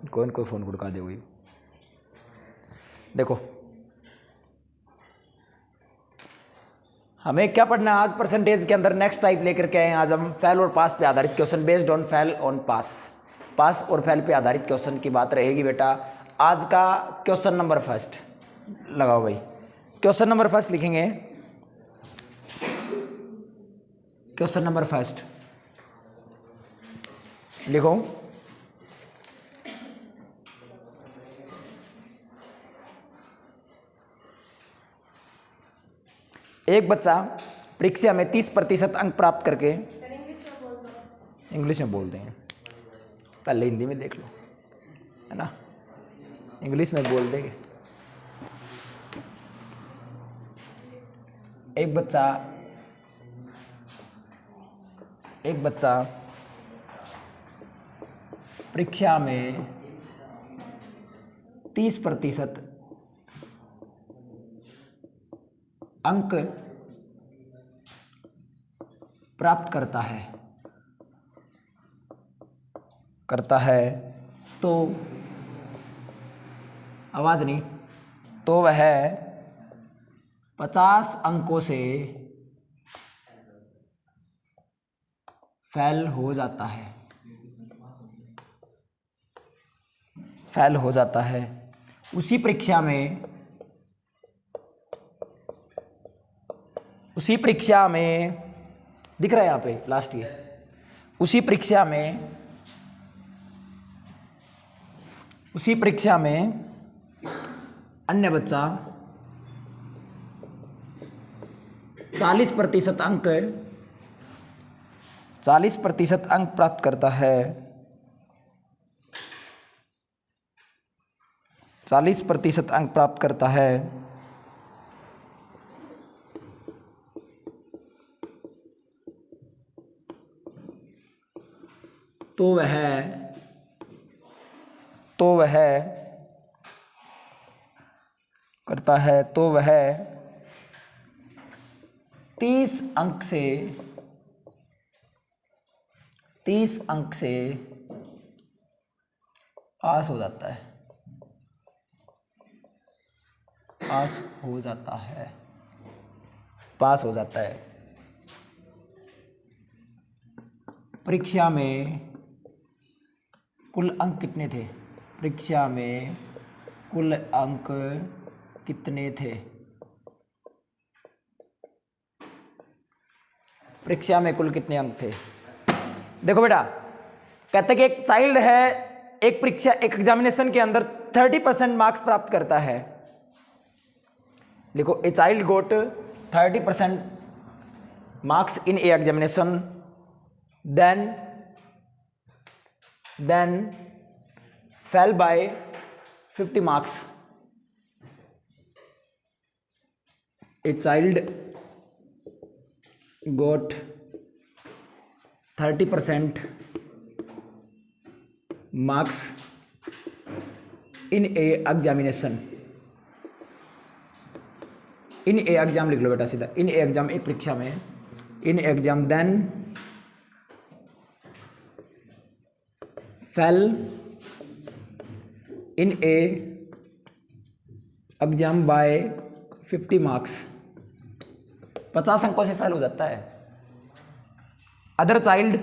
कोई फ़ोन गुड़का दे हुई। देखो हमें क्या पढ़ना है आज परसेंटेज के अंदर, नेक्स्ट टाइप लेकर के आए हैं आज हम फेल और पास पे आधारित question, based on fail on pass. Pass और फेल पे आधारित क्वेश्चन की बात रहेगी बेटा। आज का क्वेश्चन नंबर फर्स्ट लगाओ भाई। क्वेश्चन नंबर फर्स्ट लिखेंगे, क्वेश्चन नंबर फर्स्ट लिखो। एक बच्चा परीक्षा में 30% अंक प्राप्त करके, इंग्लिश में बोलते हैं, पहले हिंदी में देख लो है ना, इंग्लिश में बोल देंगे। एक बच्चा परीक्षा में 30% अंक प्राप्त करता है तो आवाज नहीं, तो वह 50 अंकों से फेल हो जाता है। उसी परीक्षा में दिख रहा है यहाँ पे लास्ट ईयर, उसी परीक्षा में अन्य बच्चा 40% अंक प्राप्त करता है, 40% अंक प्राप्त करता है, तो वह करता है, तो वह 30 अंक से पास हो जाता है। परीक्षा में कुल अंक कितने थे? परीक्षा में कुल अंक कितने थे? परीक्षा में कुल कितने अंक थे? देखो बेटा, कहते कि एक चाइल्ड है, एक एग्जामिनेशन के अंदर 30% मार्क्स प्राप्त करता है। देखो, a child got 30% marks in a examination, then fell by 50 marks. A child got 30% marks in a examination. In a exam लिख लो बेटा सीधा, इन ए एग्जाम, एक परीक्षा में, in exam, then fail in a exam by 50 marks, 50 अंकों से fail हो जाता है। अदर चाइल्ड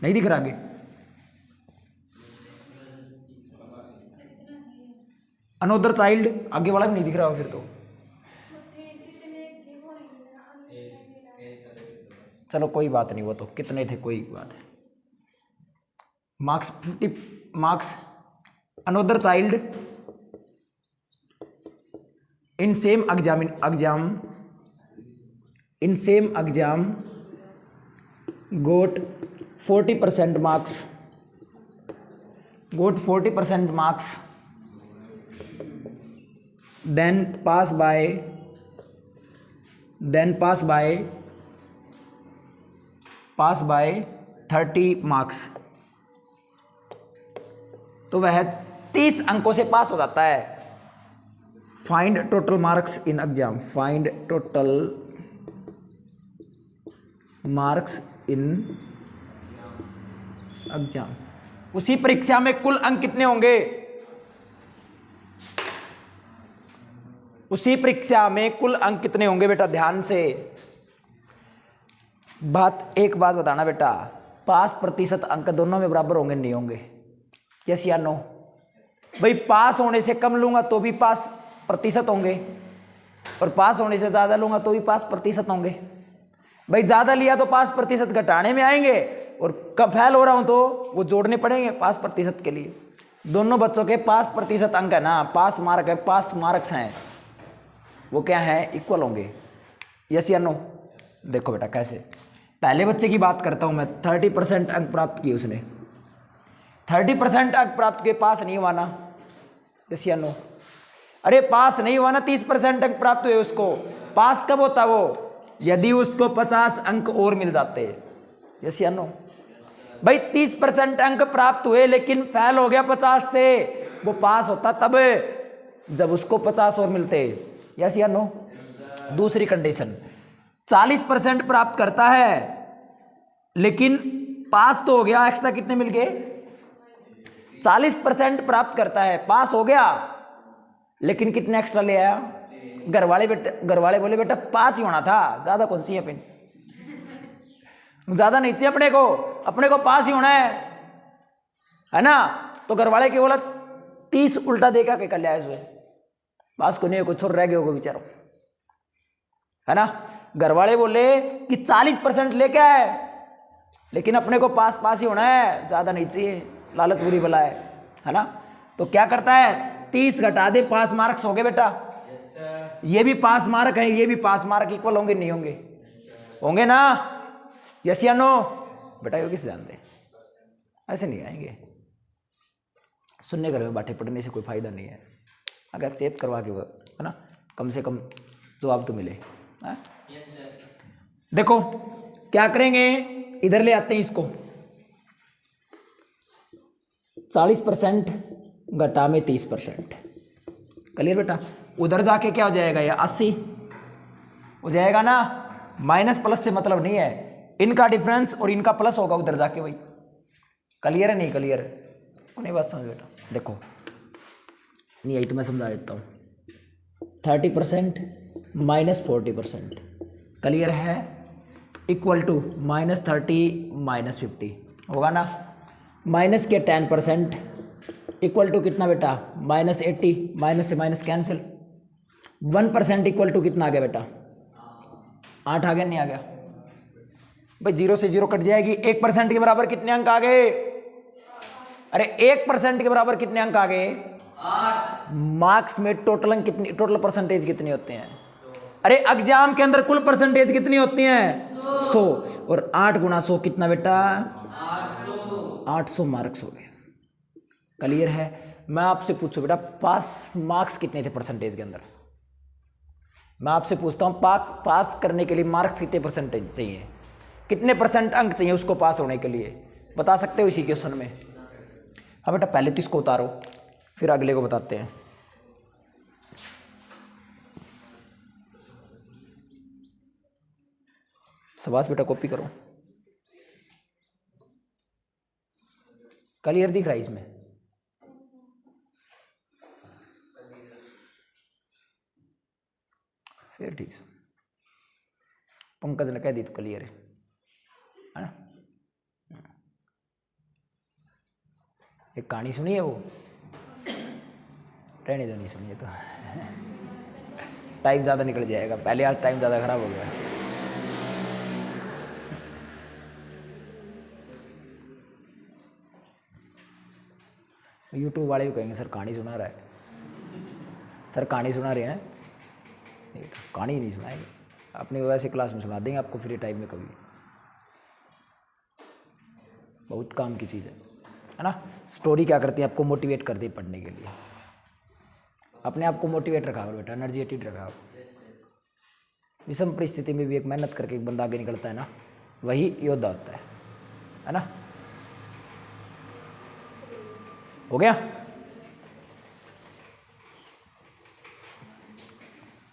नहीं दिख रहा आगे, अनोदर चाइल्ड आगे वाला भी नहीं दिख रहा हो फिर तो। चलो कोई बात नहीं, वो तो कितने थे कोई बात है। Marks 50 marks, another child in same exam got 40% marks, then pass by 30 marks, तो वह 30 अंकों से पास हो जाता है। Find total marks in exam, find total marks in exam, उसी परीक्षा में कुल अंक कितने होंगे? उसी परीक्षा में कुल अंक कितने होंगे बेटा? ध्यान से एक बात बताना बेटा, पास प्रतिशत अंक दोनों में बराबर होंगे नहीं होंगे? यस या नो? भाई पास होने से कम लूंगा तो भी पास प्रतिशत होंगे, और पास होने से ज्यादा लूंगा तो भी पास प्रतिशत होंगे। भाई ज्यादा लिया तो पास प्रतिशत घटाने में आएंगे, और कब फेल हो रहा हूं तो वो जोड़ने पड़ेंगे पास प्रतिशत के लिए। दोनों बच्चों के पास प्रतिशत अंक है ना, पास मार्क है, पास मार्क्स हैं, वो क्या है? इक्वल होंगे। यस या नो? देखो बेटा कैसे, पहले बच्चे की बात करता हूं मैं, 30% अंक प्राप्त किए उसने, 30% अंक प्राप्त किए, पास नहीं हुआ ना? यस या नो? अरे पास नहीं हुआ ना, 30% अंक प्राप्त हुए उसको, पास कब होता वो? यदि उसको 50 अंक और मिल जाते। यस या नो? भाई 30% अंक प्राप्त हुए लेकिन फेल हो गया 50 से, वो पास होता तब जब उसको 50 और मिलते। यस या नो? दूसरी कंडीशन, 40% प्राप्त करता है लेकिन पास तो हो गया, एक्स्ट्रा कितने मिल गए? 40% प्राप्त करता है, पास हो गया, लेकिन कितने एक्स्ट्रा ले आया? घर वाले बोले बेटा पास ही होना था, ज्यादा कौन सी है पिन, ज्यादा नहीं चाहिए अपने को पास ही होना है ना? तो घर वाले के बोला 30 उल्टा देखा के कर लिया इसमें, पास को नहीं, कुछ और रह गया होगा बेचारो, है ना? घर वाले बोले कि 40% लेके आए, लेकिन अपने को पास ही होना है, ज्यादा नहीं चाहिए, लालच बुरी बला है ना? तो क्या करता है? 30 घटा दे, पास मार्क्स हो गए बेटा। ये भी पास मार्क है, ये भी पास मार्क, इक्वल होंगे नहीं होंगे? होंगे ना? यस या नो? बेटा योगी से ध्यान दे, ऐसे नहीं आएंगे, सुनने घर में बैठे पढ़ने से कोई फायदा नहीं है, अगर चेक करवा के, है ना, कम से कम जवाब तो मिले। देखो क्या करेंगे, इधर ले आते हैं इसको, 40% घटा में 30%, क्लियर बेटा? उधर जाके क्या हो जाएगा? ये 80 हो जाएगा ना, माइनस प्लस से मतलब नहीं है, इनका डिफरेंस और इनका प्लस होगा उधर जाके। भाई क्लियर है नहीं क्लियर? नहीं बात समझ बेटा? देखो नहीं आई तो मैं समझा देता हूँ, 30% माइनस 40%, क्लियर है? इक्वल टू -30 -50 होगा ना? माइनस के 10% इक्वल टू कितना बेटा? -80, माइनस से माइनस कैंसिल, 1% इक्वल टू कितना आ गया बेटा? 8 आ गया, नहीं आ गया? भाई 0 से 0 कट जाएगी, 1% के बराबर कितने अंक आ गए? अरे 1% के बराबर कितने अंक आ गए? 8। मार्क्स में टोटल अंक कितनी, टोटल परसेंटेज कितनी होते हैं? अरे एग्जाम के अंदर कुल परसेंटेज कितनी होती हैं? 100, और 8 गुना 100 कितना बेटा? 800 मार्क्स हो गए, क्लियर है? मैं आपसे पूछूं बेटा, पास मार्क्स कितने थे परसेंटेज के अंदर? मैं आपसे पूछता हूं, पास करने के लिए मार्क्स कितने परसेंटेज चाहिए, कितने % अंक चाहिए उसको पास होने के लिए? बता सकते हो इसी क्वेश्चन में? हाँ बेटा पहले तो इसको उतारो, फिर अगले को बताते हैं। शाबाश बेटा, कॉपी करो, क्लियर दिख रहा है इसमें? फिर ठीक है, पंकज ने कह दी तो क्लियर है ना? एक कहानी सुनी है, वो रहने दो, नहीं सुनिए तो टाइम ज़्यादा निकल जाएगा, पहले आज टाइम ज़्यादा खराब हो गया। यूट्यूब वाले भी कहेंगे सर कहानी सुना रहा है, सर कहानी सुना रहे हैं, कहानी नहीं सुनाएंगे, अपने वैसे क्लास में सुना देंगे आपको फ्री टाइम में कभी, बहुत काम की चीज़ है ना? स्टोरी क्या करती है? आपको मोटिवेट करती है पढ़ने के लिए, अपने आप को मोटिवेट रखा करो बेटा, एनर्जेटिक रखा करो। विषम परिस्थिति में भी एक मेहनत करके एक बंदा आगे निकलता है ना, वही योद्धा होता है ना? हो गया?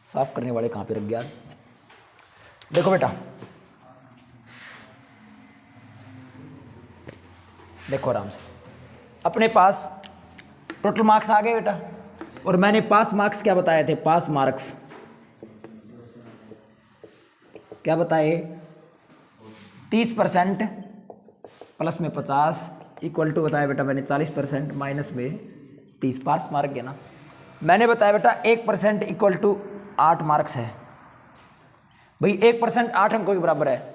साफ करने वाले कहाँ पे रख गया? देखो बेटा, देखो आराम से, अपने पास टोटल मार्क्स आ गए बेटा, और मैंने पास मार्क्स क्या बताए थे, पास मार्क्स क्या बताए, 30% प्लस में 50 इक्वल टू बताया बेटा मैंने 40% माइनस में 30, पास मार्क है ना। मैंने बताया बेटा 1% इक्वल टू 8 मार्क्स है भाई, 1% 8 अंकों के बराबर है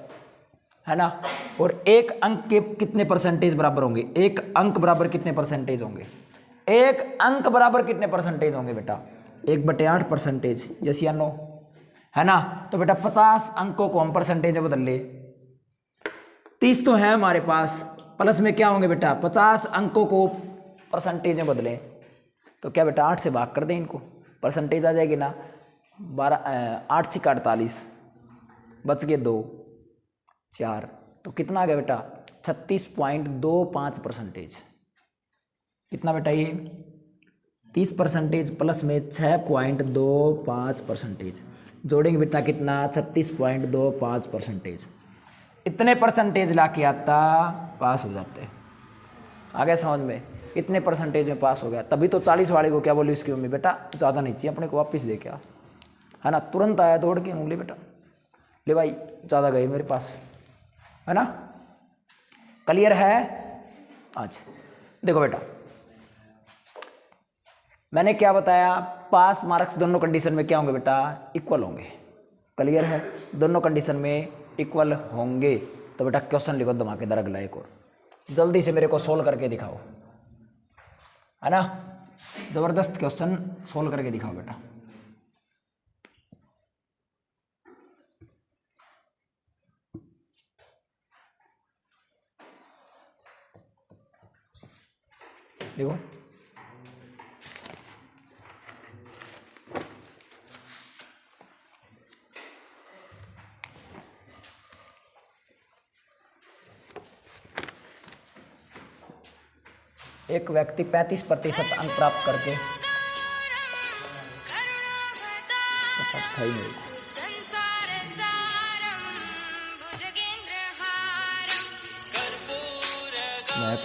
ना। और एक अंक के कितने परसेंटेज बराबर होंगे, एक अंक बराबर कितने परसेंटेज होंगे, एक अंक बराबर कितने परसेंटेज होंगे बेटा, 1/8%, यस या नो, है ना। तो बेटा 50 अंकों को हम परसेंटेज में बदल ले, 30 तो है हमारे पास, प्लस में क्या होंगे बेटा 50 अंकों को परसेंटेज में बदलें, तो क्या बेटा 8 से भाग कर दें इनको, परसेंटेज आ जाएगी ना, 8 से 48 बच गए 2 4, तो कितना आ गया बेटा 36.25%। कितना बेटा ये 30% प्लस में 6.25%, जोड़ेंगे बेटा कितना 36.25%। इतने परसेंटेज ला के आता पास हो जाते हैं। आ गया समझ में, इतने परसेंटेज में पास हो गया, तभी तो 40 वाले को क्या बोली इसकी मम्मी, बेटा ज़्यादा नहीं चाहिए अपने को वापस लेके आ, है ना। तुरंत आया दौड़ के उंगली, बेटा ले भाई ज़्यादा गए मेरे पास, है ना। क्लियर है आज। देखो बेटा मैंने क्या बताया, पास मार्क्स दोनों कंडीशन में क्या होंगे बेटा, इक्वल होंगे। क्लियर है, दोनों कंडीशन में इक्वल होंगे। तो बेटा क्वेश्चन लिखो धमाकेदार अगला एक और, जल्दी से मेरे को सोल्व करके दिखाओ, है ना। जबरदस्त क्वेश्चन सोल्व करके दिखाओ बेटा। देखो एक व्यक्ति 35% अंक प्राप्त करके मैं